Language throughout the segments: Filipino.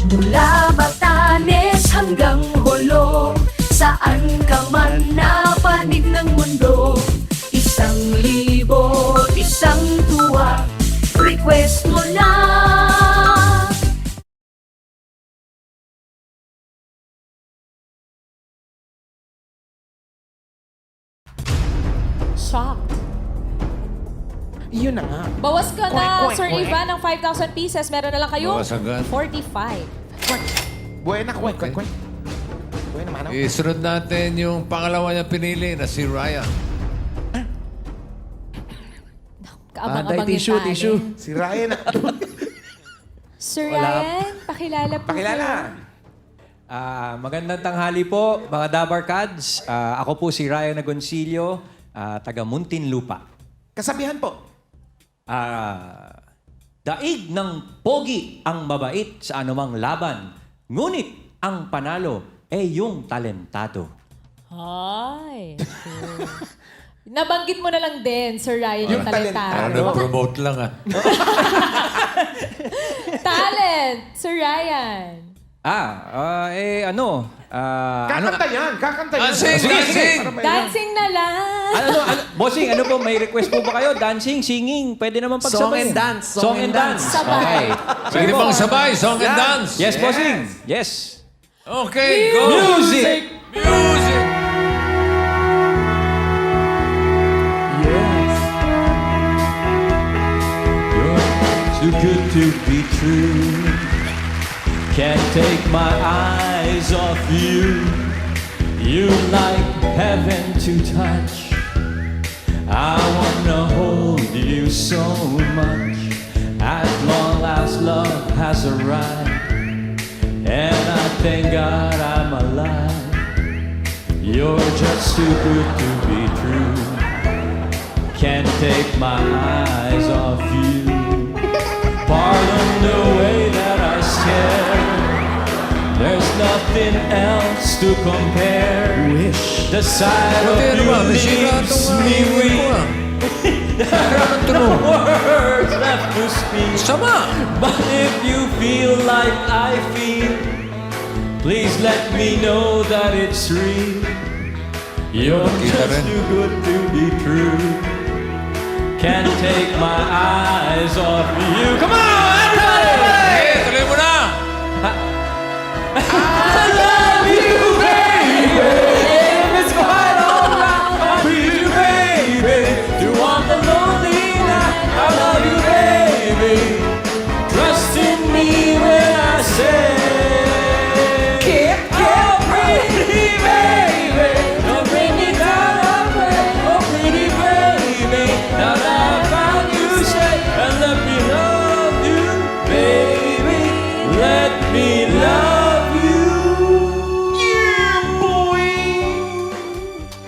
Mula Batanes hanggang Holo, saan ka man napanig ng mundo. 1,000, isang tuwa, request mo lang. Shocked. Yun na nga. Bawas ka Kwek, na, kwek, Sir kwek. Ivan, ng 5,000 pieces. Meron na lang kayo. Bawas agad. 45. Buena, kwek, Okay. kwek, kwek. Buena, mano. Isunod natin yung pangalawa niya pinili na si Ryan. Kaabang-abang yung tissue, talent. tissue. Si Ryan. Sir Ryan, pakilala po. Pakilala. Magandang tanghali po, mga Dabarkads. Ako po si Ryan Agoncillo, taga Muntinlupa. Kasabihan po. Daig ng pogi ang mabait sa anumang laban. Ngunit ang panalo ay yung talentado. Hi. Nabanggit mo na lang din, Sir Ryan, yung Parang talentado. nag-promote lang ah. Talent, Sir Ryan. Kakanta yan. Kakanta yan. Dancing, dancing! Dancing na lang. Bossing, ano po, may request po ba kayo? Dancing, singing, pwede naman pagsabay. Song and dance, Song and dance. Sabay. Okay. Pwede bang sabay, song and dance? Yes, bossing. Yes. Okay, go! Music! Music! Yes. You're too good to be true. Can't take my eyes off you. You like heaven to touch. I wanna hold you so much. As long as love has arrived, and I thank God I'm alive. You're just too good to be true. Can't take my eyes off you. Pardon the way that I stare. There's nothing else to compare. Wish. The sight of Buti ano you ba? May sira leaves itong me ko weak. ah. No words left to speak. Sama! But if you feel like I feel, please let me know that it's real. You're Kita just rin. too good to be true. Can't take my eyes off you. Come on, everybody! Eh, tuloy mo na! I love you, baby. If it's quite alright, I'll be you, baby. To walk the lonely night, I love you, baby. Trust in me when I say, get pretty, baby. Don't bring me down, I pray. Oh, pretty baby. Now that I found you safe, and let me love you, baby. Let me love you. Yeah, boy.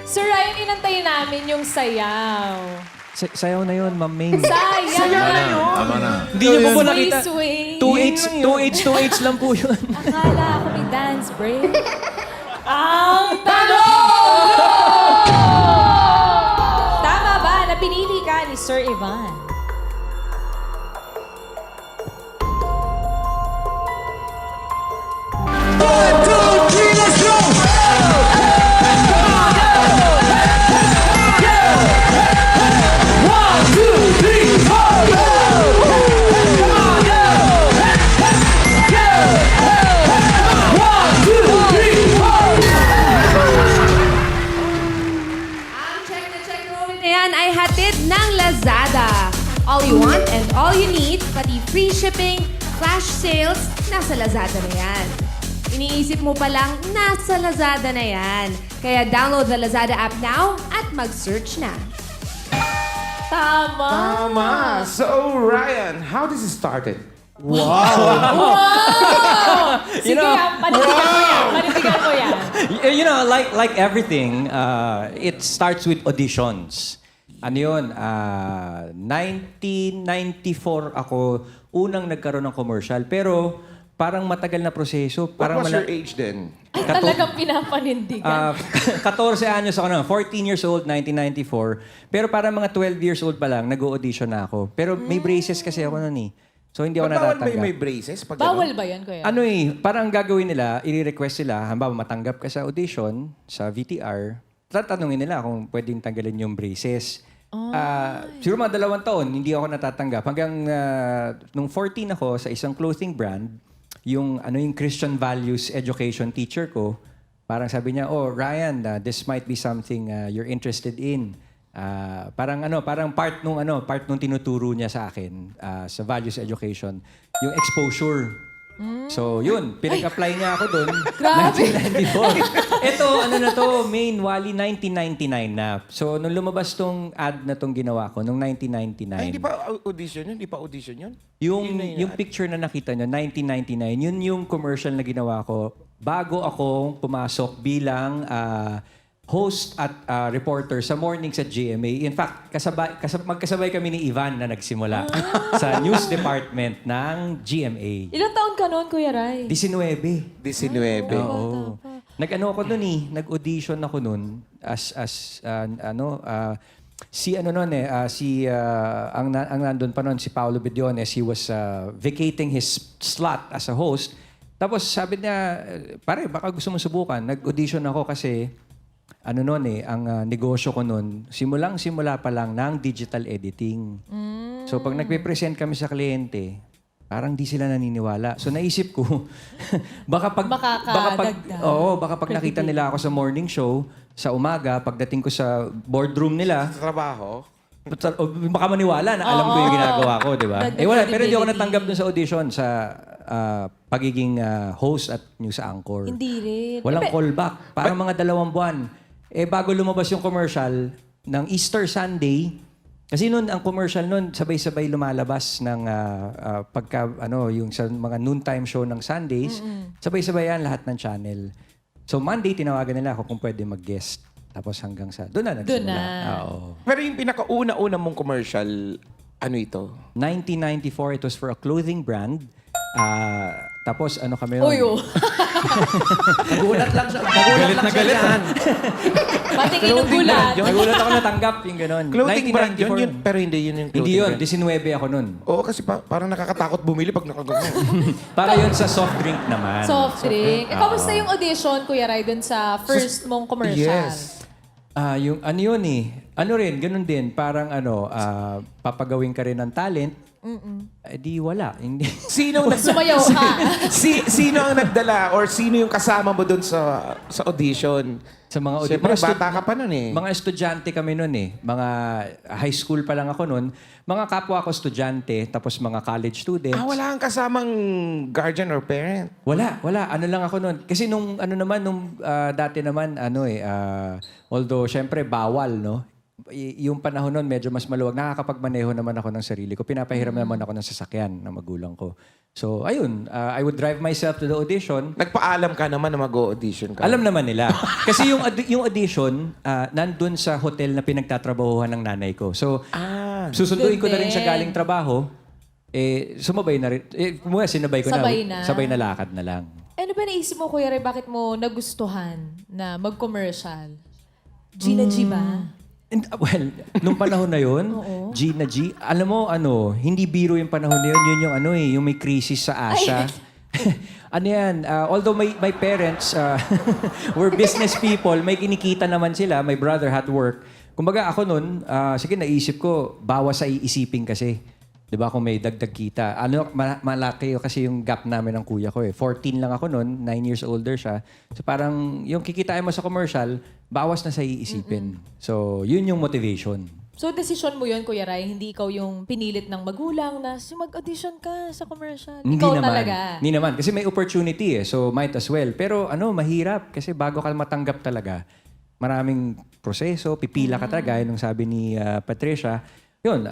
Sir Ryan, inantayin namin yung sayaw. Sayaw na yun, Ma'am Maine. Sayang. Tama na. Hindi niyo po ba nakita? Swing. 2-8 lang po yun. Akala ko may dance break. Ang tanong! Tama ba na pinili ka ni Sir Ivan? Ang check na check moment na yan ay hatid ng Lazada. All you want and all you need, pati free shipping, flash sales, nasa Lazada na yan. Iniisip mo pa lang, nasa Lazada na yan. Kaya download the Lazada app now at mag-search na. Tama. Tama. So, Ryan, how this started? Sige, panindigan mo yan. Panindigan mo yan. You know, like everything, it starts with auditions. Ano yun? 1994 ako unang nagkaroon ng commercial. Pero parang matagal na proseso. What Parang was your age then? Ay, talagang pinapanindigan. 14 anyos ako na. 14 years old, 1994. Pero parang mga 12 years old pa lang, nag-audition na ako. Pero may braces kasi ako noon eh. So hindi ako Bawal ba natatanggap. yung may braces? Pag Bawal ba yan, Kuya? Ano parang gagawin nila, i-request sila, halimbawa matanggap ka sa audition, sa VTR, tatanungin nila kung pwedeng tanggalin yung braces. Siguro mga 2 taon, hindi ako natatanggap. Hanggang nung 14 ako sa isang clothing brand, yung Christian values education teacher ko, parang sabi niya, oh Ryan, this might be something you're interested in. Parang part nung tinuturo niya sa akin sa values education, yung exposure. So, yun, pinag-apply niya ako doon. 1994. Ito, Main Wally, 1999 na. So, nung lumabas tong ad na tong ginawa ko, nung 1999. Ay, hindi pa audition yun? Hindi pa audition yun? Yung picture na nakita nyo, 1999, yun yung commercial na ginawa ko bago akong pumasok bilang host at reporter sa mornings at GMA. In fact, magkasabay kami ni Ivan na nagsimula sa news department ng GMA. Ilang taon ka noon, Kuya Ray? 19. 19. Oo. Nag-audition ako noon ang nandun pa noon si Paolo Bediones, he was vacating his slot as a host. Tapos sabi niya, pare, baka gusto mo subukan. Nag-audition ako kasi ang negosyo ko noon, simula pa lang ng digital editing. So pag nagpe-present kami sa kliyente, parang di sila naniniwala. So naisip ko, baka pag nakita nila ako sa morning show, sa umaga, pagdating ko sa boardroom nila, Sa trabaho? baka maniwala na alam ko yung ginagawa ko, di ba? Wala, pero hindi ako credibility. natanggap dun sa audition sa pagiging host at news anchor. Hindi rin. Walang callback. Parang mga 2 buwan. Bago lumabas yung commercial ng Easter Sunday, kasi noon ang commercial noon sabay-sabay lumalabas ng yung sa mga noontime show ng Sundays, sabay-sabay yan lahat ng channel. So Monday tinawagan nila ako kung pwede mag-guest. Tapos hanggang sa doon na nagsimula. Doon na. Oo. Pero yung pinakauna-una mong commercial, ano ito? 1994, it was for a clothing brand. Tapos kami yun? Uy, oh. Nagulat lang siya. Galit yan. Patingin ng gulat. Nagulat ako natanggap yung gano'n. Clothing brand 1994. yun, pero hindi yun yung Hindi clothing yun, brand. 19 ako nun. Oo, kasi parang nakakatakot bumili pag nakagano. Para yun sa soft drink naman. Soft drink. Kamusta yung audition, Kuya Ray, dun sa first mong commercial? Yes. Yung yun ganun din. Parang papagawin ka rin ng talent. Di wala. Hindi. Sumayaw ka. Sino ang nagdala or sino yung kasama mo doon sa audition? Sa mga Siyempre, mga bata ka pa nun eh. Mga estudyante kami nun eh. Mga high school pa lang ako nun. Mga kapwa ko estudyante, tapos mga college students. Wala kang kasamang guardian or parent? Wala. Ano lang ako nun. Kasi nung dati naman, although syempre bawal, no? Yung panahon nun, medyo mas maluwag. Nakakapagmaneho naman ako ng sarili ko. Pinapahiram naman ako ng sasakyan ng magulang ko. So, ayun. I would drive myself to the audition. Nagpaalam ka naman na mag-audition ka. Alam naman nila. Kasi yung audition, nandun sa hotel na pinagtatrabahuhan ng nanay ko. So, susunduin ko na rin siya galing trabaho. Sumabay na rin. Sinabay ko Sabay na. Sabay na lakad na lang. Ano ba naisip mo, Kuya Ray, bakit mo nagustuhan na mag-commercial? Gina G ba? Well, nung panahon na yun, G na G, alam mo, hindi biro yung panahon na yun, yun yung may crisis sa Asia. Although my parents were business people, may kinikita naman sila, my brother had work. Kumbaga ako nun, sige naisip ko, bawas sa iisipin kasi. 'Di ba kung may dagdag kita. Malaki kasi yung gap namin ng kuya ko eh. 14 lang ako noon, 9 years older siya. So parang yung kikitain mo sa commercial, bawas na sa iisipin. So yun yung motivation. So, decision mo yun, Kuya Ray, hindi ikaw yung pinilit ng magulang na mag-audition ka sa commercial. Hindi Ikaw naman. talaga. Hindi naman. Kasi may opportunity eh. So might as well. Pero mahirap. Kasi bago ka matanggap talaga, maraming proseso, pipila ka talaga. Nung sabi ni Patricia, yun,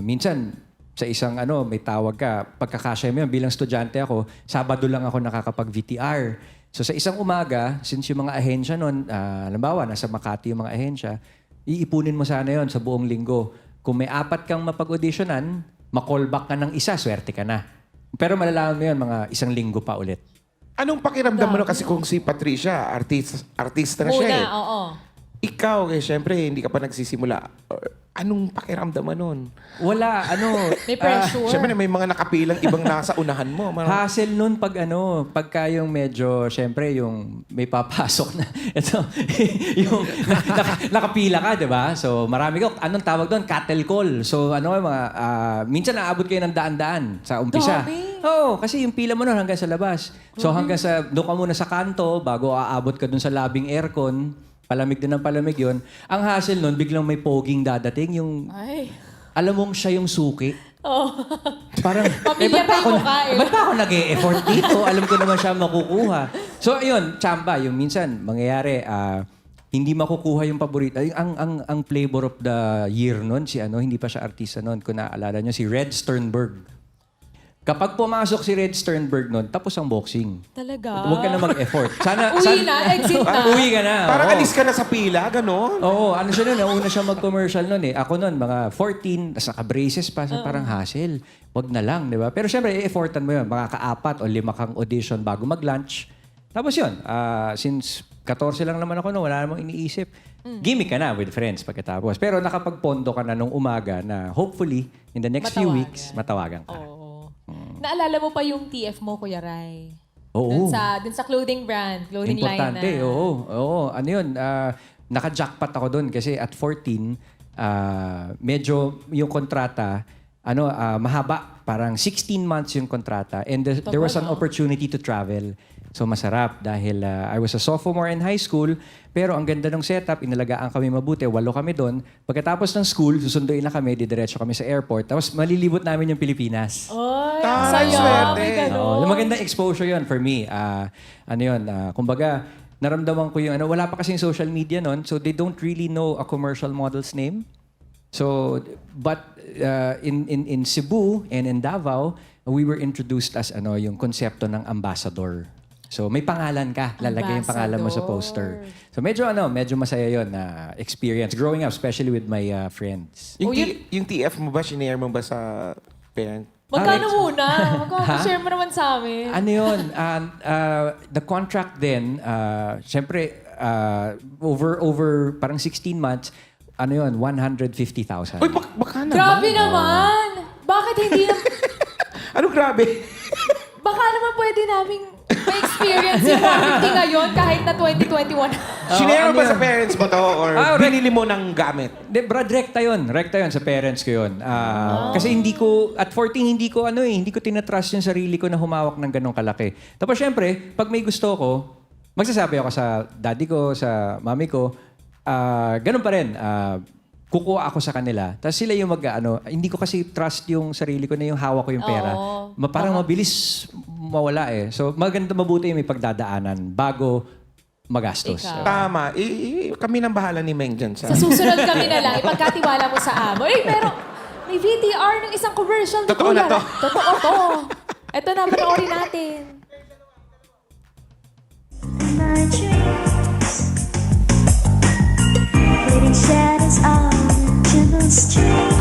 minsan, sa isang may tawag ka, pagkakasya mo yun, bilang estudyante ako, Sabado lang ako nakakapag-VTR. So sa isang umaga, since yung mga ahensya nun, halimbawa, nasa Makati yung mga ahensya, iipunin mo sana yon sa buong linggo. Kung may 4 kang mapag-auditionan, ma-callback ka ng isa, swerte ka na. Pero malalaman mo yun, mga 1 linggo pa ulit. Anong pakiramdam mo na kasi kung si Patricia, artista na siya eh. Oo. ikaw, syempre, hindi ka pa nagsisimula. Anong pakiramdam mo nun? Wala, May pressure. Syempre, may mga nakapilang ibang nasa unahan mo. hassle nun pagka yung medyo, syempre, yung may papasok na, ito, yung nakapila ka, di ba? So, marami ka, anong tawag doon? Cattle call. So, minsan naabot kayo ng daan-daan sa umpisa. Dami. Oo, kasi yung pila mo nun hanggang sa labas. So, hanggang sa, doon ka muna sa kanto, bago aabot ka doon sa labing aircon, palamig din ng palamig yun. Ang hassle nun, biglang may poging dadating, yung, Ay. alam mong siya yung suki. Oh. Parang, Pamilya tayo mukha eh. ba't pa ako nag-e-effort dito? Alam ko naman siya makukuha. So, ayun, tsamba, yung minsan, mangyayari, hindi makukuha yung paborito. Ang flavor of the year nun, hindi pa siya artista nun, kung naaalala nyo, si Red Sternberg. Kapag pumasok si Red Sternberg nun, tapos ang boxing. Talaga? Huwag ka na mag-effort. Uwi na, exit na. Uwi ka na. Parang oo. alis ka na sa pila, gano'n. Oo, siya nun, nauna siya mag-commercial nun eh. Ako nun, mga 14, tas naka-braces pa, parang hassle. Wag na lang, di ba? Pero syempre, i-effortan mo yun. Mga ka-4 o 5 kang audition bago mag-lunch. Tapos yun, since 14 lang naman ako wala namang iniisip. Gimmick ka na with friends pagkatapos. Pero nakapagpondo ka na nung umaga na hopefully, in the next few Matawagan. weeks, matawagan ka. Oo. Naalala mo pa yung TF mo, Kuya Ray? Oo. Dun sa clothing brand, clothing Importante, line na. oo. Ano yun, naka-jackpot ako doon kasi at 14, medyo yung kontrata, mahaba, parang 16 months yung kontrata and there was an opportunity to travel. So masarap dahil I was a sophomore in high school, pero ang ganda ng setup, inalagaan kami mabuti, 8 kami doon. Pagkatapos ng school, susunduin na kami, didiretso kami sa airport, tapos malilibot namin yung Pilipinas. Ay, Ah, saya. swerte. May ganun. Oo, magandang exposure yon for me. Kumbaga, naramdaman ko yung, wala pa kasing social media nun, so they don't really know a commercial model's name. So, but in Cebu and in Davao, we were introduced as yung konsepto ng ambassador. So, may pangalan ka. Lalagay yung pangalan mo sa poster. So, medyo masaya yon na experience. Growing up, especially with my friends. Yung TF mo ba, shinare mo ba sa parent? Magkano muna? Magkano-share mo naman sa amin? Ano yun? The contract then, syempre, over parang 16 months, 150,000. Uy, baka naman. Grabe naman! Bakit hindi na... Ano grabe? Baka naman pwede naming ma-experience yung 150 ngayon kahit na 2021. Shinare mo ba ano sa yun? parents mo to? Or binili mo ng gamit? Brad, rekta yun sa parents ko yun. Kasi at 14, hindi ko tinatrust yung sarili ko na humawak ng ganong kalaki. Tapos syempre, pag may gusto ko, magsasabi ako sa daddy ko, sa mami ko, ganun pa rin. Kukuha ako sa kanila. Tapos sila yung hindi ko kasi trust yung sarili ko na yung hawak ko yung pera. Parang mabilis mawala eh. So mabuti yung may pagdadaanan bago magastos. Ikaw. Tama. Kami nang bahala ni Meng dyan sa... Sa susunod kami na lang, ipagkatiwala mo sa amo. Pero may VTR ng isang commercial. Totoo na to. Totoo to. Ito na, panoorin natin. My dreams, fading shadows on the street.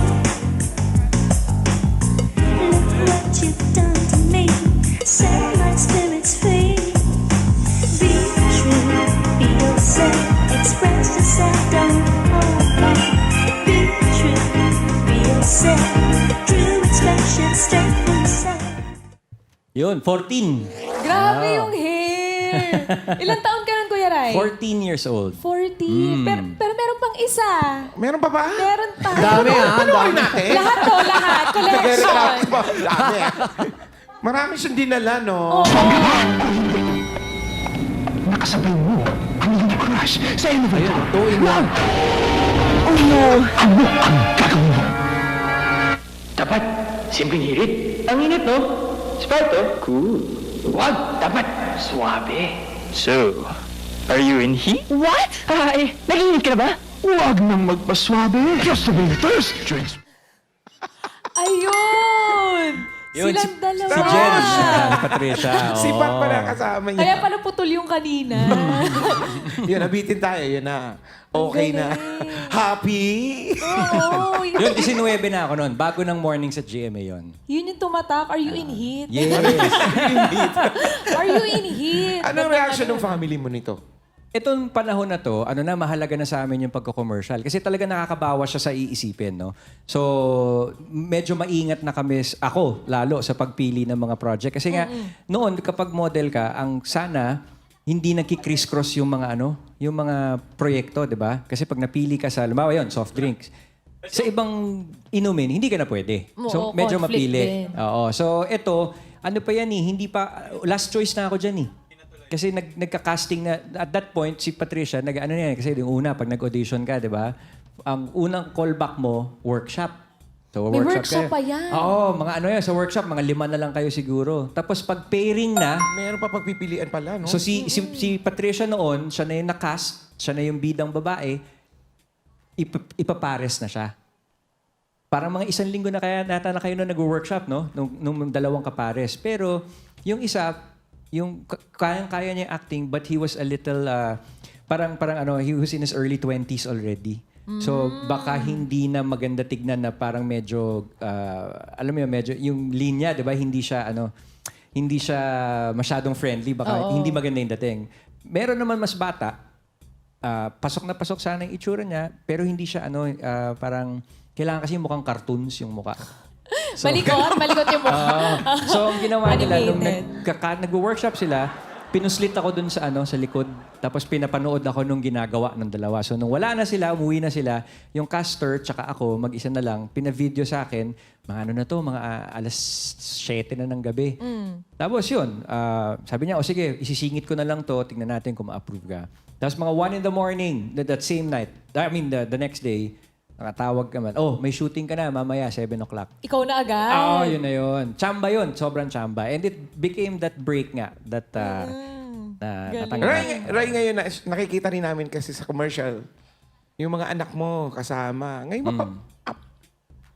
Look what you've done to me, set my spirits free. Be true, be yourself, express yourself, don't hold back. Be true, be yourself, true expression, straight from the sun. Yun, 14. Grabe yung hair. Ilang taon ka nun, Kuya Ray? 14 years old. 40. Pero meron pang isa. Meron pa ba? Meron pa. Dami Panoorin natin. Lahat to, lahat. Collection. Nag-react pa. Dami. Marami siyang dinala, no? Oo. Nakasabay mo ang iyong crush sa elevator. Two in one. Oh no! Ano ang gagawin mo? Dapat simpleng hirit. Ang init, no? Sparto? Cool. Wag! Dapat suabe. So, are you in heat? What? Ay, nag-init ka na ba? Wag nang magpaswabe. Just a minute first. Drinks. Ayun! Yun, Silang dalawa. Si Jen, si Patricia. Sipat oo. pala kasama niya. Kaya pala putol yung kanina. Yun, nabitin tayo. Yun na. Okay na. Happy? Oo. Yun, 19 na ako noon. Bago ng morning sa GMA yun. Yun yung tumatak. Are you in heat? Yes. Are you in heat? Anong reaction ng family mo nito? Itong panahon na to, mahalaga na sa amin yung pagko-commercial. Kasi talaga nakakabawas siya sa iisipin, no? So, medyo maingat na kami, ako lalo, sa pagpili ng mga project. Kasi nga, noon, kapag model ka, ang sana, hindi nagki-criss-cross yung mga yung mga proyekto, di ba? Kasi pag napili ka sa, halimbawa yun, soft drinks. Sa ibang inumin, hindi ka na pwede. So, Oo, medyo conflict mapili. din. Oo. So, ito, ano pa yan hindi pa, last choice na ako dyan Kasi nagka-casting na, at that point, si Patricia, kasi yung una, pag nag-audition ka, di ba? Ang unang callback mo, workshop. So, May workshop pa yan. Oo, mga sa workshop, mga 5 na lang kayo siguro. Tapos pag pairing na, Meron pa pagpipilian pala, no? so si Patricia noon, siya na yung na-cast, siya na yung bidang babae, ipapares na siya. Parang mga 1 linggo na kaya nata na kayo nag-workshop, no? Nung 2 kapares. Pero yung isa, yung kayang-kaya niya yung acting, but he was a little, he was in his early 20s already. So, baka hindi na maganda tignan na parang medyo, alam mo yun, medyo, yung linya, di ba, hindi siya masyadong friendly, baka hindi maganda yung dating. Meron naman mas bata, pasok na pasok sana yung itsura niya, pero hindi siya, parang, kailangan kasi mukhang cartoons yung mukha. So, Malikot yung mukha. so, ang ginawa nila, nung Animated. nag-workshop sila, pinuslit ako dun sa likod. Tapos pinapanood ako nung ginagawa ng dalawa. So, nung wala na sila, umuwi na sila, yung caster, tsaka ako, mag-isa na lang, pina-video sa akin, mga mga alas 7 na ng gabi. Tapos yun, sabi niya, sige, isisingit ko na lang to, tingnan natin kung ma-approve ka. Tapos mga 1 in the morning, that same night, the next day, nakatawag ka man, may shooting ka na, mamaya, 7 o'clock. Ikaw na agad. Yun na yun. Chamba yun. Sobrang chamba. And it became that break nga. That, natanggal. Ray, ngayon, nakikita rin namin kasi sa commercial, yung mga anak mo kasama. Ngayon,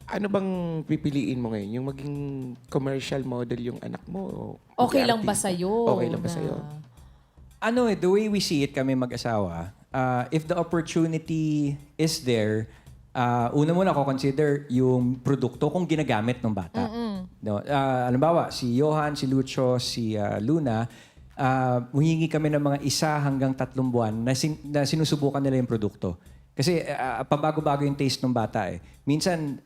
ano bang pipiliin mo ngayon? Yung maging commercial model yung anak mo? O Okay lang ba artista? sa'yo? Okay lang ba sa'yo? The way we see it kami mag-asawa, if the opportunity is there, una muna ako consider yung produkto kung ginagamit ng bata. No, halimbawa, si Johan, si Lucio, si Luna, humingi kami ng mga 1 hanggang 3 buwan na sinusubukan nila yung produkto. Kasi pabago-bago yung taste ng bata Minsan,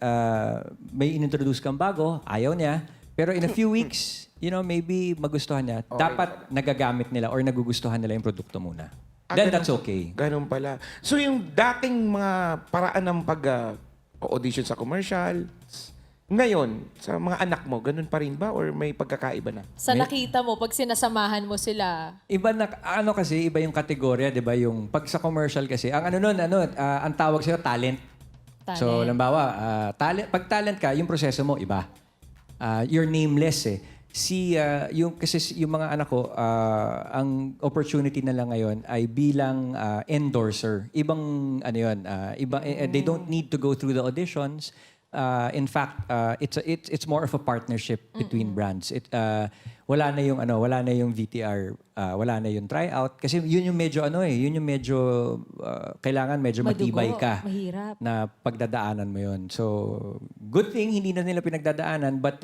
may inintroduce kang bago, ayaw niya. Pero in a few weeks, maybe magustuhan niya. Dapat nagagamit nila or nagugustuhan nila yung produkto muna. Then that's okay. Ganun pala. So yung dating mga paraan ng pag-audition sa commercial, ngayon, sa mga anak mo, ganun pa rin ba? Or may pagkakaiba na? Sa nakita mo, pag sinasamahan mo sila, Iba na, kasi, iba yung kategorya, di ba? Yung pag sa commercial kasi, ang ang tawag sa'yo, talent. So, halimbawa, pag talent ka, yung proseso mo, iba. You're nameless kasi yung mga anak ko, ang opportunity na lang ngayon ay bilang endorser. Ibang, they don't need to go through the auditions. In fact, it's more of a partnership between brands. Wala na yung VTR, wala na yung tryout kasi yun yung medyo kailangan medyo matibay ka. Mahirap. Na pagdadaanan mo yun. So, good thing hindi na nila pinagdadaanan but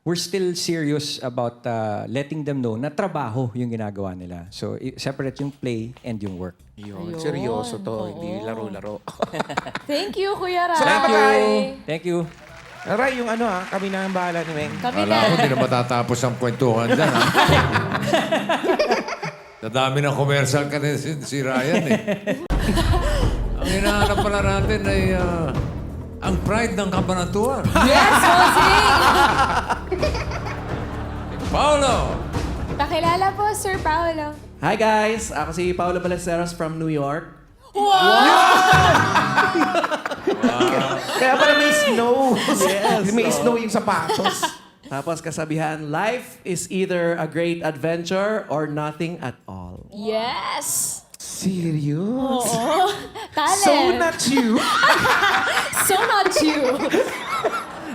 we're still serious about letting them know na trabaho yung ginagawa nila. So, separate yung play and yung work. Yun. Ayun. Seryoso to, Oo. hindi laro-laro. thank you, Kuya Ray. Salamat, Ray. Thank you. Ray, yung kami na ang bahala ni Meng. Kami Wala ko, na. hindi na matatapos ang kwentuhan dyan. Nadami ng commercial ka din si Ryan Ang hinahanap pala natin ay ang pride ng Kabanatuan. Yes, Bossing! Paolo! Pakilala po, Sir Paolo. Hi guys! Ako si Paolo Ballesteros from New York. Kaya pala may snow. Yes, may oo. snow yung sapatos. Tapos kasabihan, life is either a great adventure or nothing at all. Yes! Serious? Oo. Talent. So not you. So not you.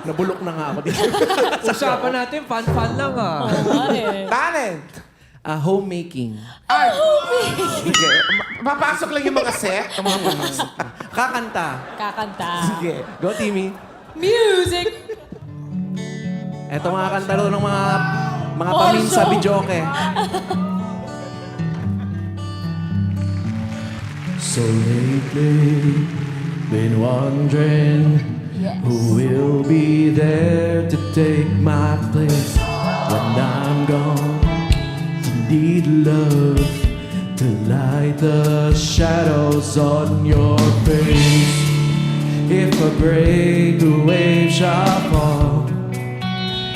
Nabulok na nga ako dito. Usapan natin, fun-fun lang Talent. Homemaking. Sige. Papasok lang yung mga set. Ang mga papasok. Kakanta. Kakanta. Sige. Go, Timmy. Music! Eto mga kanta rin ng mga paminsa Also. bidyoke. So lately, been wondering who will be there to take my place when I'm gone. You need love to light the shadows on your face. If a great wave shall fall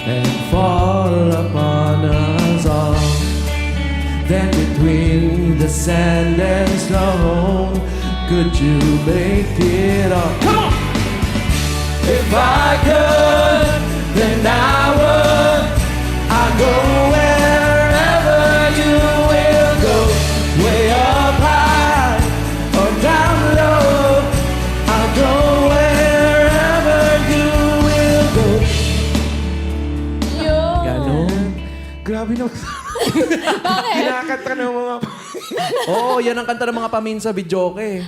and fall upon us all, then between the sand and stone, could you make it all? Come on! If I could, then I would. I'd go wherever you will go, way up high or down low. I'll go wherever you will go. Yun. Ganon. Grabe no. Kinakanta ng mga... Oo, yan ang kanta ng mga paminsa videoke.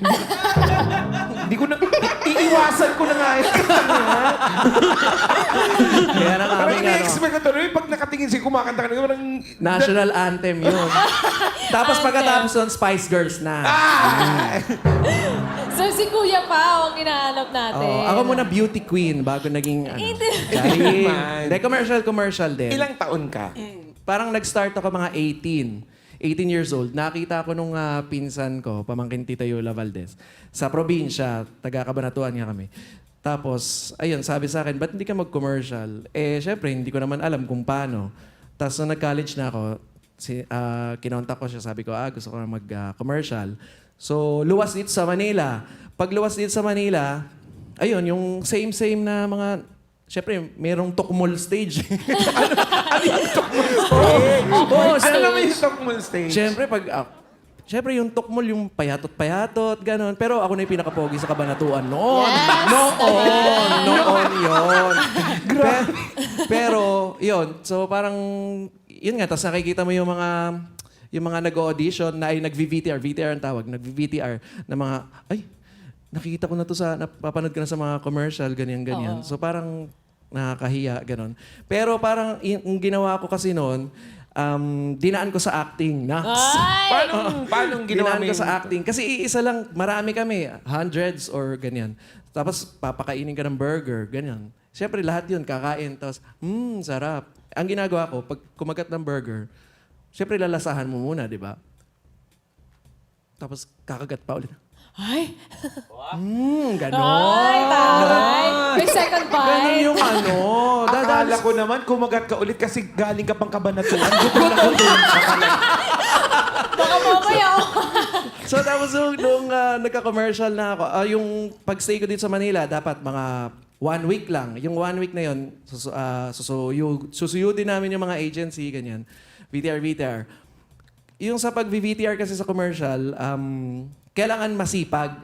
Hindi ko na... Iiwasan ko na nga yun. Kaya na Parang kami ini-expect ko to. Pag nakatingin siya, kumakanta ka na. Parang... national anthem yun. Tapos pagkatapos nun, Spice Girls na. So si Kuya Pao ang hinahanap natin. Ako muna beauty queen bago naging ano. Hindi. Charing. Man. Hindi, commercial din. Ilang taon ka? Parang nag-start ako mga 18 years old. Nakita ko nung pinsan ko, pamangkin Tita Yola Valdez, sa probinsya, taga Cabanatuan nga kami. Tapos, ayun, sabi sa akin, ba't hindi ka mag-commercial? Eh, syempre, hindi ko naman alam kung paano. Tapos, nung nag-college na ako, kinontak ko siya, sabi ko, gusto ko na mag-commercial. So, luwas dito sa Manila. Pag luwas dito sa Manila, ayun, yung same-same na mga... Siyempre, merong Tokmol stage. ano yung Tokmol stage? Oo, Ano naman yung Tokmol stage? Siyempre, Siyempre, yung Tokmol, yung payatot-payatot, gano'n. Pero ako na yung pinakapogi sa Kabanatuan noon. Noon yun. Pero, yun. So, parang, yun nga. Tapos nakikita mo yung mga nag-audition na ay nag-VTR. VTR ang tawag. Nag-VTR na mga, ay, nakikita ko na to napapanood ko na sa mga commercial, ganyan. So, parang nakakahiya, gano'n. Pero parang, yung ginawa ko kasi noon, dinaan ko sa acting. Paano ginawa mo Dinaan ko sa acting. Kasi iisa lang, marami kami. Hundreds or ganyan. Tapos papakainin ka ng burger, ganyan. Siyempre lahat yun, kakain. Tapos, sarap. Ang ginagawa ko, pag kumagat ng burger, siyempre lalasahan mo muna, di ba? Tapos kakagat pa ulit. Ay! Ganon. Ay, taray! May second Ganon bite. yung ano. Akala ko naman, kumagat ka ulit kasi galing ka pang Kabanatuan. Gutom na gutom. Baka mamaya. So tapos nung nagka-commercial na ako, yung pag-stay ko dito sa Manila, dapat mga 1 week lang. Yung 1 week na yun, susuyudin namin yung mga agency, ganyan. VTR. Yung sa pag-VTR kasi sa commercial, kailangan masipag.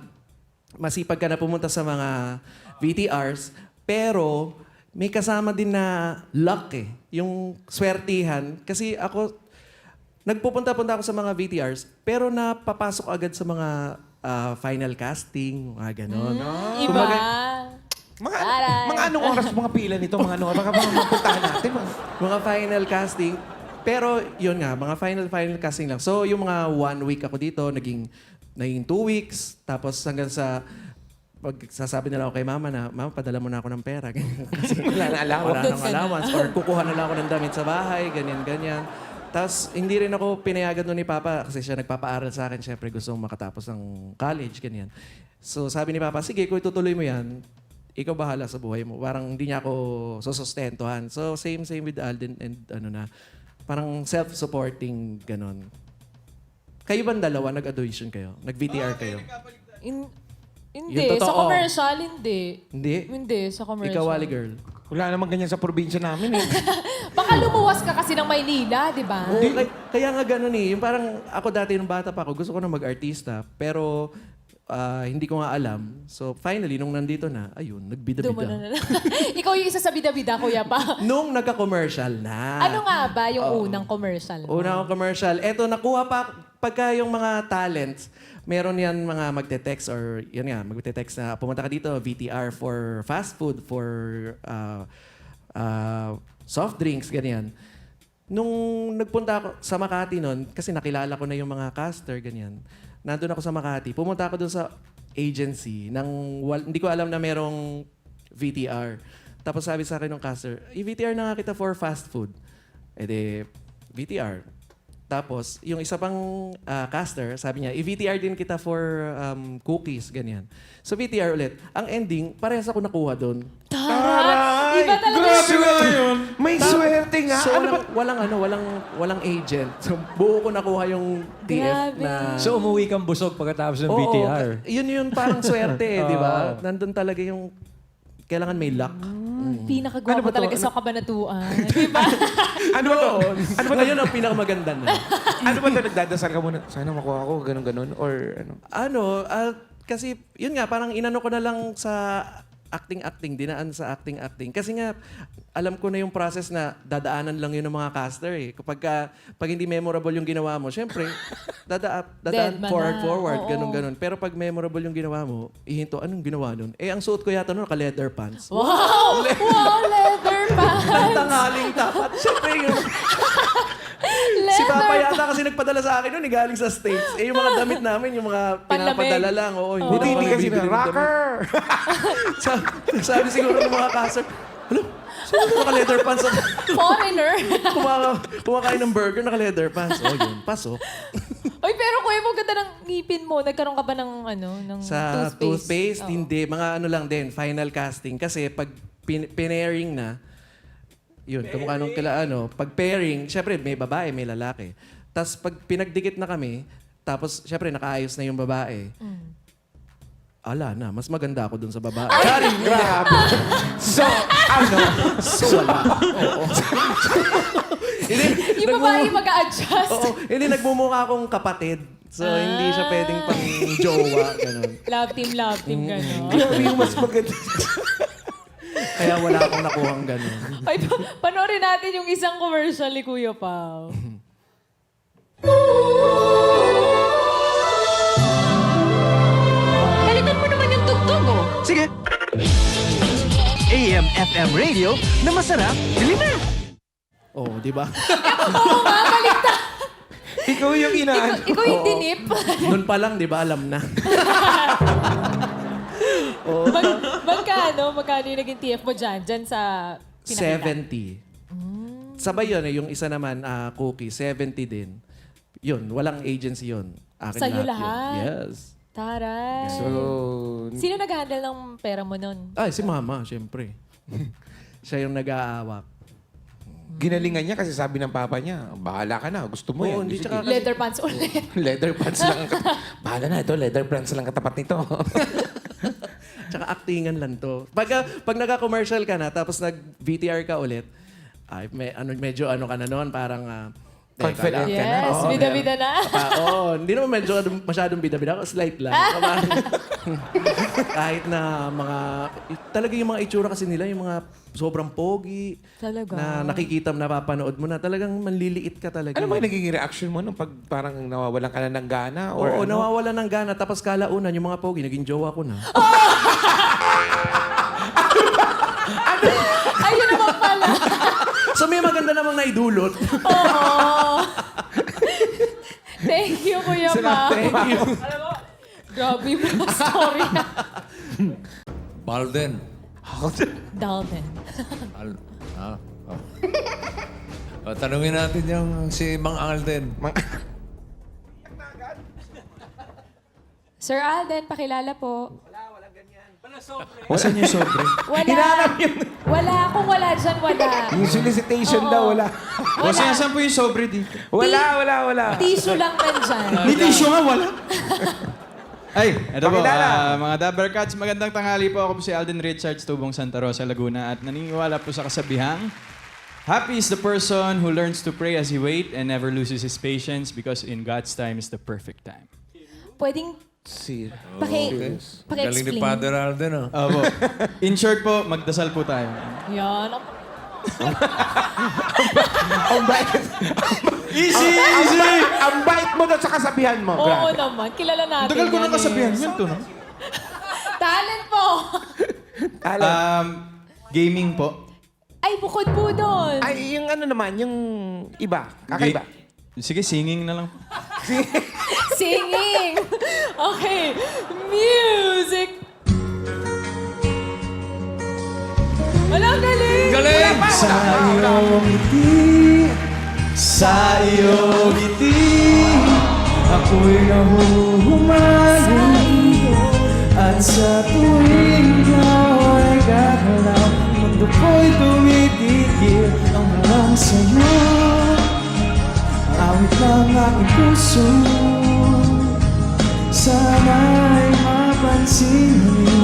Masipag ka na pumunta sa mga VTRs, pero may kasama din na luck eh. Yung swertihan. Kasi ako, nagpupunta-punta ako sa mga VTRs, pero napapasok agad sa mga final casting, mga ganon. Iba. Mga anong oras mga pila nito? Mga anong oras? Baka mapuntahan natin. Mga final casting. Pero yun nga, mga final casting lang. So yung mga 1 week ako dito, naging 2 weeks. Tapos hanggang sa pag sasabi nila ako kay mama na, Mama, padala mo na ako ng pera. Kasi wala na allowance. Or kukuha na lang ako ng damit sa bahay, ganyan. Tapos hindi rin ako pinayagan doon ni Papa kasi siya nagpapaaral sa akin. Siyempre gusto kong makatapos ng college, ganyan. So sabi ni Papa, sige, kung itutuloy mo yan, ikaw bahala sa buhay mo. Parang hindi niya ako susustentuhan. So same with Alden and parang self-supporting, ganon. Kayo ba dalawa, nag-audition kayo? Nag-VTR kayo? Hindi. Yung Sa totoo. commercial, hindi. Hindi? Hindi, sa commercial. Ikaw, Wally Girl. Wala naman ganyan sa probinsya namin eh. Baka lumuwas ka kasi ng Maynila, di ba? Oo, kaya nga ganun eh. Yung parang ako dati nung bata pa ako, gusto ko na mag-artista. Pero hindi ko nga alam. So finally, nung nandito na, ayun, nagbida-bida. Dumano na lang. Ikaw yung isa sa bida-bida, Kuya Pa. Nung nagka-commercial na. Ano nga ba yung unang commercial mo? Una akong commercial. Eto, nakuha pa, pagka yung mga talents, meron yan mga magte-text or yan nga, magte-text na pumunta ka dito, VTR for fast food, for soft drinks, ganyan. Nung nagpunta ako sa Makati noon, kasi nakilala ko na yung mga caster, ganyan. nandun ako sa Makati. Pumunta ako doon sa agency hindi ko alam na merong VTR. Tapos sabi sa akin ng caster, i-VTR na nga kita for fast food. E de, VTR. Tapos, yung isa pang caster, sabi niya, i-VTR din kita for cookies, ganyan. So, VTR ulit. Ang ending, parehas ako nakuha doon. Taray! Iba talaga. May swerte nga. So, Ano ba? walang agent. So, buo ko nakuha yung TF Grabe. na... So, umuwi kang busog pagkatapos ng Oo, VTR. yun parang swerte di ba? Nandun talaga yung... Kailangan may luck. Pinakagwapo Ano ba to? talaga sa kabanatuan. Diba? Ano ba to? Ano ba ngayon ang pinakamaganda na? Ano ba to? Nagdadasal ka muna? Sana makuha ko, ganun-ganun? Or ano? Kasi yun nga, parang inano ko na lang sa acting-acting, dinaan sa acting-acting. Kasi nga, alam ko na yung process na dadaanan lang yun ng mga caster eh. Pag hindi memorable yung ginawa mo, syempre, dadaan Dead man na. forward, Oo. ganun-ganun. Pero pag memorable yung ginawa mo, ihinto, anong ginawa nun? Eh, ang suot ko yata nun, naka-leather pants. Wow! Wow, leather pants! Ang tangaling tapat. Syempre yun. Si Papa yata kasi nagpadala sa akin nun, galing sa States. Eh, yung mga damit namin, yung mga pinapadala lang. Oo, Buti hindi na kami kasi bibili ng na, rocker! sabi siguro ng mga caster, alam, sino naka-leather pants? Foreigner! Kumakain ng burger, naka-leather pants. Oh, yun, pasok. Oy, pero kuya mo, ganda ng ngipin mo. Nagkaroon ka ba ng, ng Sa toothpaste, Oo. hindi. Mga ano lang din, final casting. Kasi pag pinairing na, yun, kamukha nung pag pairing, syempre may babae, may lalaki. Tapos pag pinagdikit na kami, tapos syempre nakaayos na yung babae, ala na, mas maganda ako dun sa babae. Sorry, grabe. So, wala. Oo. Yung babae mag-a-adjust. Oo, hindi nagmumukha akong kapatid. So, hindi siya pwedeng pang jowa, ganun. Love team, gano'n. grabe yung mas maganda. Kaya wala akong nakuhang ganun. Ay, panoorin natin yung isang commercial ni Kuya Pao. Balikan mo naman yung tugtog, oh. Sige. AM, FM radio na masarap, bili na. Oo, di ba? Oo nga, baliktad. Ikaw yung inaan. Ikaw yung tinip. Noon pa lang, di ba, alam na. Magkano yung naging TF mo dyan sa pinakita? 70. Sabay yun, yung isa naman, Cookie, 70 din. Yun, walang agency yun. Akin Sa'yo yun. lahat? Yes. Taray. So, Sino nag-handle ng pera mo nun? Ay, si Mama, syempre. Siya yung nag-aawak. ginalingan niya kasi sabi ng papa niya, bahala ka na, gusto mo yan. hindi, Sige. tsaka- Leather pants ulit. Leather pants lang. Bahala na ito, leather pants lang katapat nito. Tsaka actingan lang to. Pag nagka-commercial ka na, tapos nag-VTR ka ulit, ay, medyo ka na noon, parang... Confident ka na. Yes, Oo. bida-bida na. hindi naman medyo masyadong bida-bida. Slight lang. Kahit na mga... Talaga yung mga itsura kasi nila, yung mga sobrang pogi. Talaga. Na nakikita, napapanood mo na. Talagang manliliit ka talaga. Ano ba yung nagiging reaction mo nung pag parang nawawalan ka na ng gana? Or Oo, ano? nawawala ng gana. Tapos kalaunan, yung mga pogi, naging jowa ko na. Ayun naman pala. So may maganda namang naidulot. Oo. Thank you, Kuya Pa. Thank you. Alam mo, grabe yung mga story. Balden. Dalton. Tanungin natin yung si Mang Alden. Sir Alden, pakilala po. Wasan yung sobre? Wala. Wala. Kung wala dyan, wala. Yung solicitation daw, wala. Boss, saan po yung sobre dito? Wala. Tissue lang nandyan. May tissue nga, wala. Ay, ito po, Pakilala. mga Dabber Cats, magandang tanghali po. Ako po si Alden Richards, Tubong Santa Rosa, Laguna. At naniniwala po sa kasabihang, happy is the person who learns to pray as he wait and never loses his patience because in God's time is the perfect time. Pwedeng Si... Galing ni paki-explain. Father Alden, oh. Opo. In short po, magdasal po tayo. Yan. Ang bait. Easy! Ang bait mo doon sa kasabihan mo. Oo Grabe. naman. Kilala natin Tagal ko yan nang kasabihan eh. yan to, no? Talent po. Gaming po. Ay, bukod po doon. Ay, yung ano naman, yung iba. Kakaiba. Sige, singing na lang po. singing. Okay, music. Walang galing. Galing! Sa iyong ngiti, sa iyong ngiti, ako'y nahuhumaling. At sa tuwing ikaw ay gagalaw, mundo ko'y tumitigil. Ang walang sa'yo, awit ng aking puso. Sana'y mapansin mo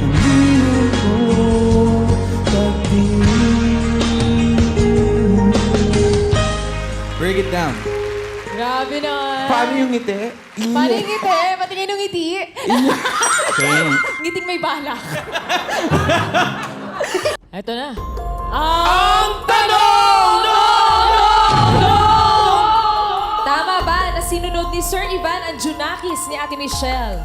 ang lihim ko pag-ibig. Break it down. Grabe naman. Paano yung ngiti? Paano yung ngiti? Patingin yung ngiti. Ngiting may balak. Ito na. Ang tanong! Tama ba na sinunod ni Sir Ivan ang Junakis ni Ate Michelle?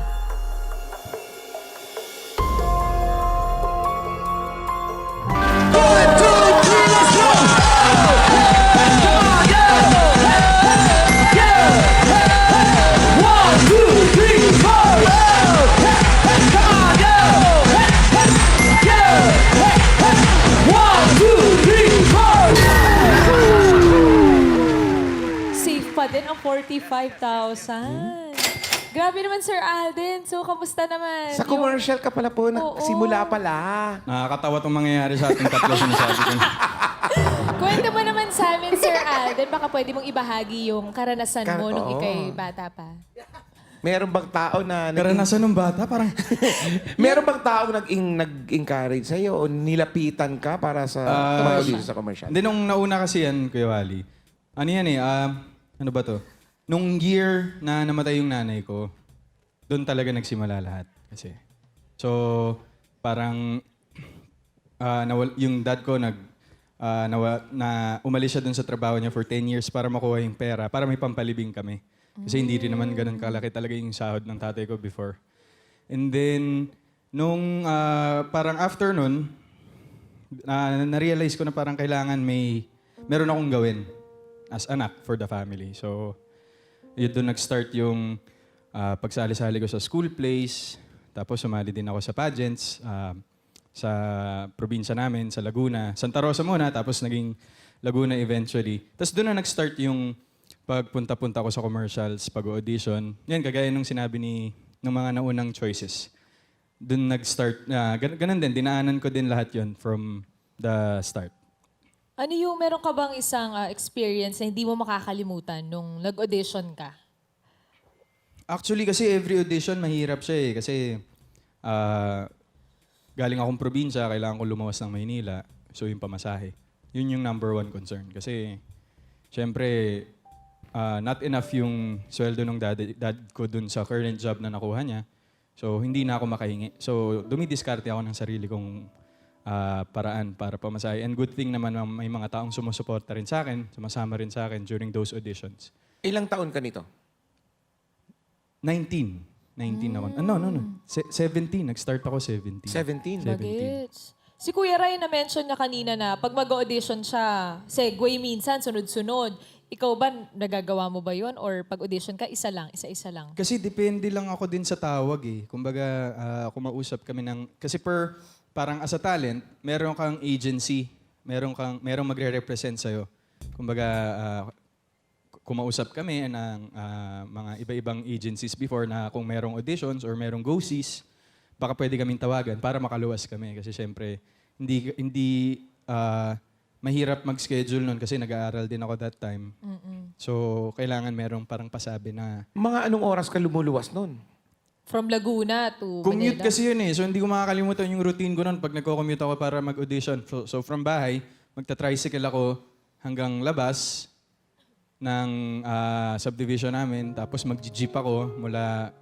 Safe pa din ang 45,000. Grabe naman, Sir Alden. So, kamusta naman? Sa commercial ka pala po, nagsimula pala. Nakakatawa itong mangyayari sa ating tatlo sinasabi ko. Kwento mo naman sa amin, Sir Alden. Baka pwede mong ibahagi yung karanasan mo nung Oo. ikay bata pa. Meron bang tao na... Karanasan ng bata, parang... Meron bang tao nag-encourage sa'yo o nilapitan ka para sa tumayo dito sa commercial? Hindi, nung nauna kasi yan, Kuya Wally. Ano yan eh, ano ba to? Nung year na namatay yung nanay ko, doon talaga nagsimula lahat. Kasi. So, parang yung dad ko umalis siya doon sa trabaho niya for 10 years para makuha yung pera, para may pampalibing kami. Kasi hindi rin naman ganun kalaki talaga yung sahod ng tatay ko before. And then, nung parang after nun, na-realize ko na parang kailangan meron akong gawin as anak for the family. So, yun doon nag-start yung pagsali-sali ko sa school plays. Tapos sumali din ako sa pageants sa probinsya namin, sa Laguna. Santa Rosa muna, tapos naging Laguna eventually. Tapos doon na nag-start yung pagpunta-punta ko sa commercials, pag-audition. Yan, kagaya nung sinabi ng mga naunang choices. Doon nag-start, ganun din, dinaanan ko din lahat yon from the start. Ano yung meron ka bang isang experience na hindi mo makakalimutan nung nag-audition ka? Actually, kasi every audition, mahirap siya eh. Kasi galing akong probinsya, kailangan ko lumawas ng Maynila. So yung pamasahe. Yun yung number one concern. Kasi, syempre, not enough yung sweldo ng dad ko dun sa current job na nakuha niya. So, hindi na ako makahingi. So, dumidiskarte ako ng sarili kong paraan para pamasahe. And good thing naman na may mga taong sumusuporta rin sa akin, sumasama rin sa akin during those auditions. Ilang taon ka nito? 19 ako. No. 17. Nag-start ako 17. 17? Bagets. Si Kuya Ray na-mention niya kanina na pag mag-audition siya, segue minsan, sunod-sunod. Ikaw ba, nagagawa mo ba yon? Or pag-audition ka, isa-isa lang? Kasi depende lang ako din sa tawag eh. Kumbaga, kumausap kami ng... Kasi parang as a talent, meron kang agency, merong magre-represent sa'yo. Kumbaga, kumausap kami ng mga iba-ibang agencies before na kung merong auditions or merong go-sees, baka pwede kaming tawagan para makaluwas kami. Kasi syempre, hindi mahirap mag-schedule nun kasi nag-aaral din ako that time. So, kailangan merong parang pasabi na... Mga anong oras ka lumuluwas nun? From Laguna to Commute Manila? kasi yun eh. So, hindi ko makakalimutan yung routine ko nun pag nagko-commute ako para mag-audition. So from bahay, magta-tricycle ako hanggang labas ng subdivision namin. Tapos mag-jeep ako mula...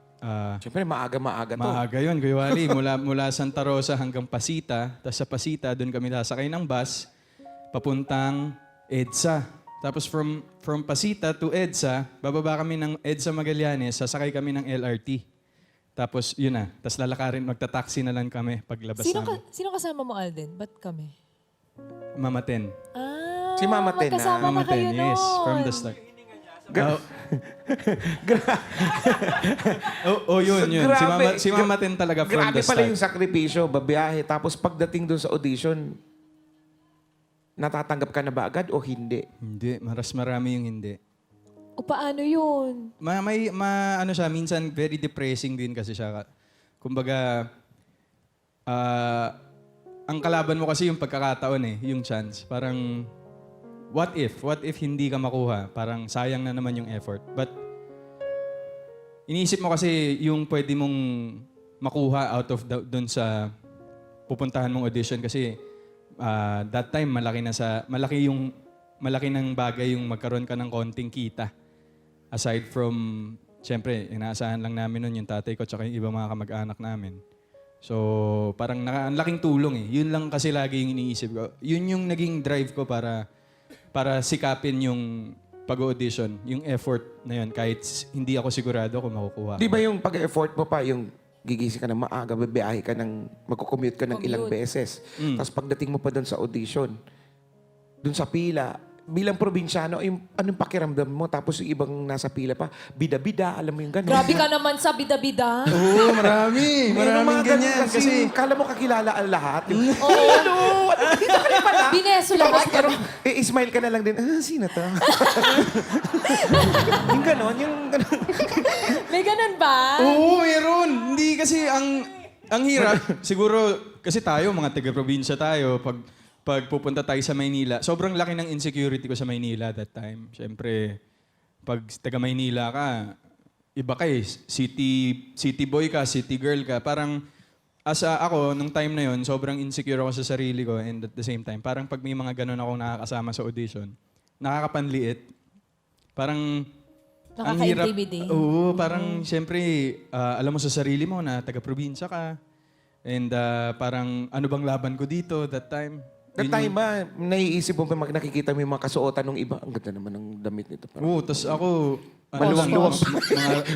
Siyempre, maaga-maaga to. Maaga yun, Kuya Wally. mula Santa Rosa hanggang Pasita. Tapos sa Pasita, doon kami sasakay ng bus papuntang EDSA. Tapos from Pasita to EDSA, bababa kami ng EDSA Magallanes, sasakay kami ng LRT. Tapos yun na. Tapos lalakarin, magta-taxi na lang kami paglabas namin. Sino kasama mo, Alden? Ba't kami? Mama Ten. Ah, Si Mama Ten na. magkasama Mama na kayo Ten, yes. nun. From the start. Yun. Si Mama Tin talaga from Grabe the pala start. yung sakripisyo, babiyahe. Tapos pagdating doon sa audition, natatanggap ka na ba agad o hindi? Hindi, marami yung hindi. O paano yun? Ano siya, minsan very depressing din kasi siya. Kumbaga, ang kalaban mo kasi yung pagkakataon yung chance. Parang, what if hindi ka makuha? Parang sayang na naman yung effort. But, iniisip mo kasi yung pwede mong makuha out of dun sa pupuntahan mong audition kasi that time malaki ng bagay yung magkaroon ka ng konting kita. Aside from, siyempre, inaasahan lang namin nun yung tatay ko tsaka yung ibang mga kamag-anak namin. So, parang ang laking tulong Yun lang kasi lagi yung iniisip ko. Yun yung naging drive ko para sikapin yung pag-audition, yung effort na yun, kahit hindi ako sigurado kung makukuha. Di ba yung pag-effort mo pa, yung gigising ka ng maaga, babiyahe ka magkukommute ka ng ilang beses. Tapos pagdating mo pa doon sa audition, doon sa pila, bilang probinsyano, anong pakiramdam mo? Tapos yung ibang nasa pila pa, bida-bida, alam mo yung gano'n. Grabe ka naman sa bida-bida. Oo, maraming ganyan. Kasi kala mo kakilala ang lahat. Oo. Bineso lahat. Pero smile ka na lang din, sino to? yung gano'n, May ganun ba? Oo, meron. Hindi kasi ang hirap. Siguro, kasi tayo, mga taga-probinsya tayo, pag pupunta tayo sa Maynila, sobrang laki ng insecurity ko sa Maynila that time. Siyempre, pag taga-Maynila ka, iba ka city boy ka, city girl ka. Parang, ako, nung time na yon, sobrang insecure ako sa sarili ko and at the same time, parang pag may mga ganun akong nakakasama sa audition, nakakapanliit. Parang, ang hirap. Nakaka-intimidate. Oo, parang siyempre, alam mo sa sarili mo na taga-probinsya ka. And parang, ano bang laban ko dito that time? That time ba, naiisip mo pa nakikita mo yung mga kasuotan ng iba? Ang ganda naman ng damit nito. Oo, tas ako, Maluwang-luwang.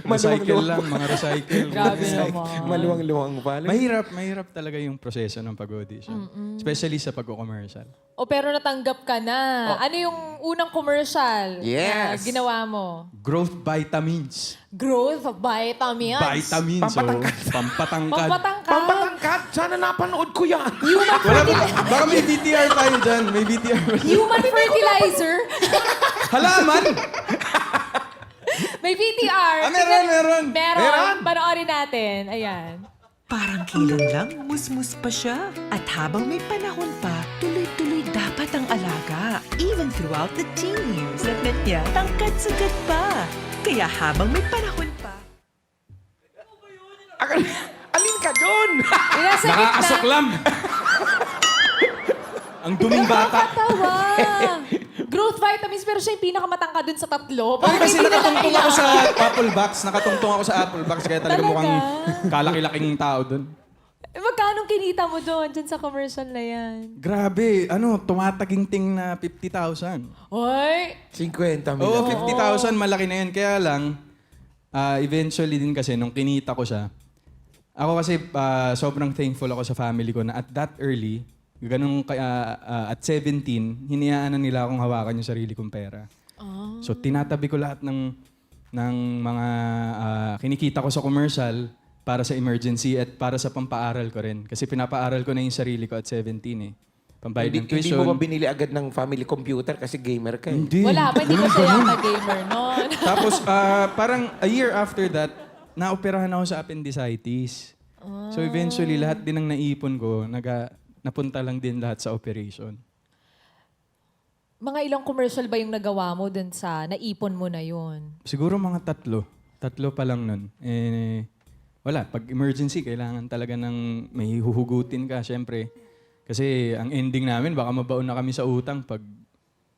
mga recycle lang, mga recycle. Grabe naman. Maluwang-luwang pa. Mahirap talaga yung proseso ng pag-audition. Especially sa pag-commercial. O pero natanggap ka na. Ano yung unang commercial na Yes. ginawa mo? Growth vitamins. Growth vitamins. Vitamins. Pampatangkad. Pampatangkad. Pampatangkad! Sana napanood ko yan. Wala ba? Baka may BTR tayo dyan. May BTR. Human fertilizer. Halaman! May VTR. Meron. Meron. Panoorin natin. Ayan. Parang kailan lang, musmus pa siya. At habang may panahon pa, tuloy-tuloy dapat ang alaga. Even throughout the teen years, lagnat niya, tangkad-sagad pa. Kaya habang may panahon pa, Alin ka dun? Nasa gitna. Nakakasuklam! Ang duming bata. Nakakatawa. Growth vitamins, pero siya yung pinakamatangka dun sa tatlo. Ay, kasi hindi nila nakatungtong ako sa kailangan. Apple Box. Nakatungtong ako sa Apple Box. Kaya talaga Talaga? mukhang kalaki-laking tao dun. Magkano kinita mo doon, dyan sa commercial na yan? Grabe. Tumataginting na 50,000. Hoy! 50 Oo, mil. 50,000. Malaki na yun. Kaya lang, eventually din kasi, nung kinita ko siya, ako kasi sobrang thankful ako sa family ko na at that early, at 17, hinayaan na nila akong hawakan yung sarili kong pera. So, tinatabi ko lahat ng mga kinikita ko sa commercial para sa emergency at para sa pampaaral ko rin. Kasi pinapaaral ko na yung sarili ko at 17 Pambayad ng Hindi tuition. mo ba binili agad ng family computer kasi gamer ka eh? Hindi. Wala pa, hindi pa siya yata gamer noon. Tapos, parang a year after that, naoperahan ako sa appendicitis. So eventually, lahat din ng naipon ko, napunta lang din lahat sa operation. Mga ilang commercial ba yung nagawa mo dun sa naipon mo na yun? Siguro mga 3. 3 pa lang nun. Wala, pag emergency, kailangan talaga ng may huhugutin ka, syempre. Kasi ang ending namin, baka mabaon na kami sa utang pag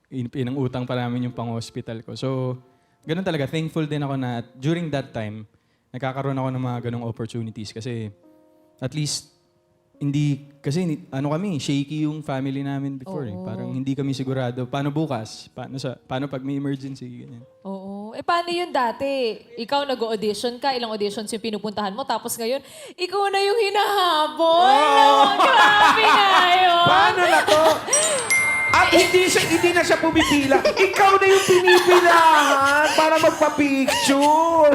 pinang-utang pa namin yung pang-hospital ko. So, ganun talaga. Thankful din ako na during that time, nagkakaroon ako ng mga ganong opportunities. Kasi at least, kasi kami, shaky yung family namin before. Parang hindi kami sigurado. Paano bukas? Paano pag may emergency? Ganyan. Oo. Paano yun dati? Ikaw nag-audition ka, ilang auditions yung pinupuntahan mo, tapos ngayon, ikaw na yung hinahabol. Grabe nga yun. Paano na to? At hindi na siya pumipila. Ikaw na yung pinipilahan para magpa-picture.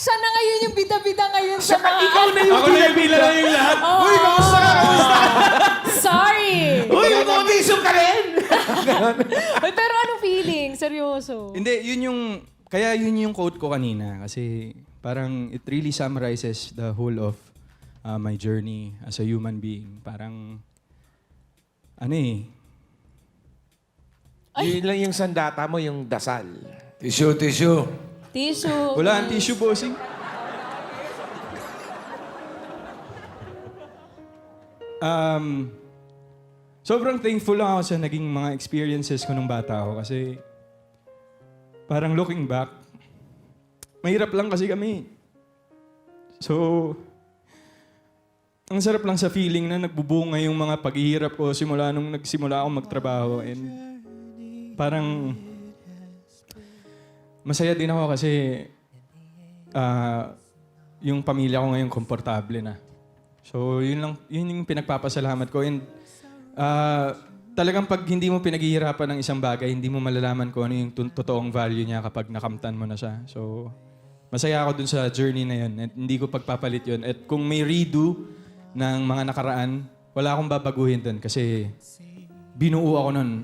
Siya na ngayon yung bida-bida ngayon sa mga... Ikaw na yung pinipila lang yung lahat. Uy, kamusta ka? Sorry! Uy, mag-audition ka rin. Uy, pero anong feeling? Seryoso. Hindi, kaya yun yung quote ko kanina. Kasi parang it really summarizes the whole of my journey as a human being. Parang, Yun lang yung sandata mo, yung dasal. Tissue. Tissue. wala ang tissue, bossing. Sobrang thankful lang ako sa naging mga experiences ko nung bata ako kasi parang looking back, mahirap lang kasi kami. So, ang sarap lang sa feeling na nagbubunga yung mga paghihirap ko simula nung nagsimula akong magtrabaho. And parang masaya din ako kasi yung pamilya ko ngayon komportable na. So, yun yung pinagpapasalamat ko. And talagang pag hindi mo pinaghihirapan ng isang bagay, hindi mo malalaman kung ano yung totoong value niya kapag nakamtan mo na siya. So, masaya ako dun sa journey na yun. At hindi ko pagpapalit yun. At kung may redo ng mga nakaraan, wala akong babaguhin dun kasi binuo ako nun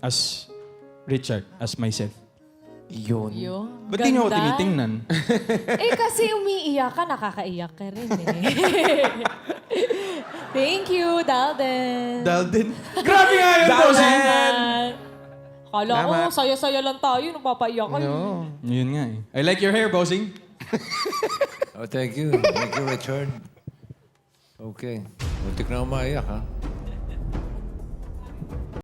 as Richard, as myself. Yun. Ba't di niyo ako tinitingnan? Kasi umiiyak ka, nakakaiyak ka rin eh. Thank you, Dalden. Dalden. Grabe nga yun, bossing! Kala ko, saya-saya lang tayo, napapaiyak ka. Yun nga eh. I like your hair, bossing. Oh, thank you. Thank you, Richard. Okay. Muntik na umaiyak, ha?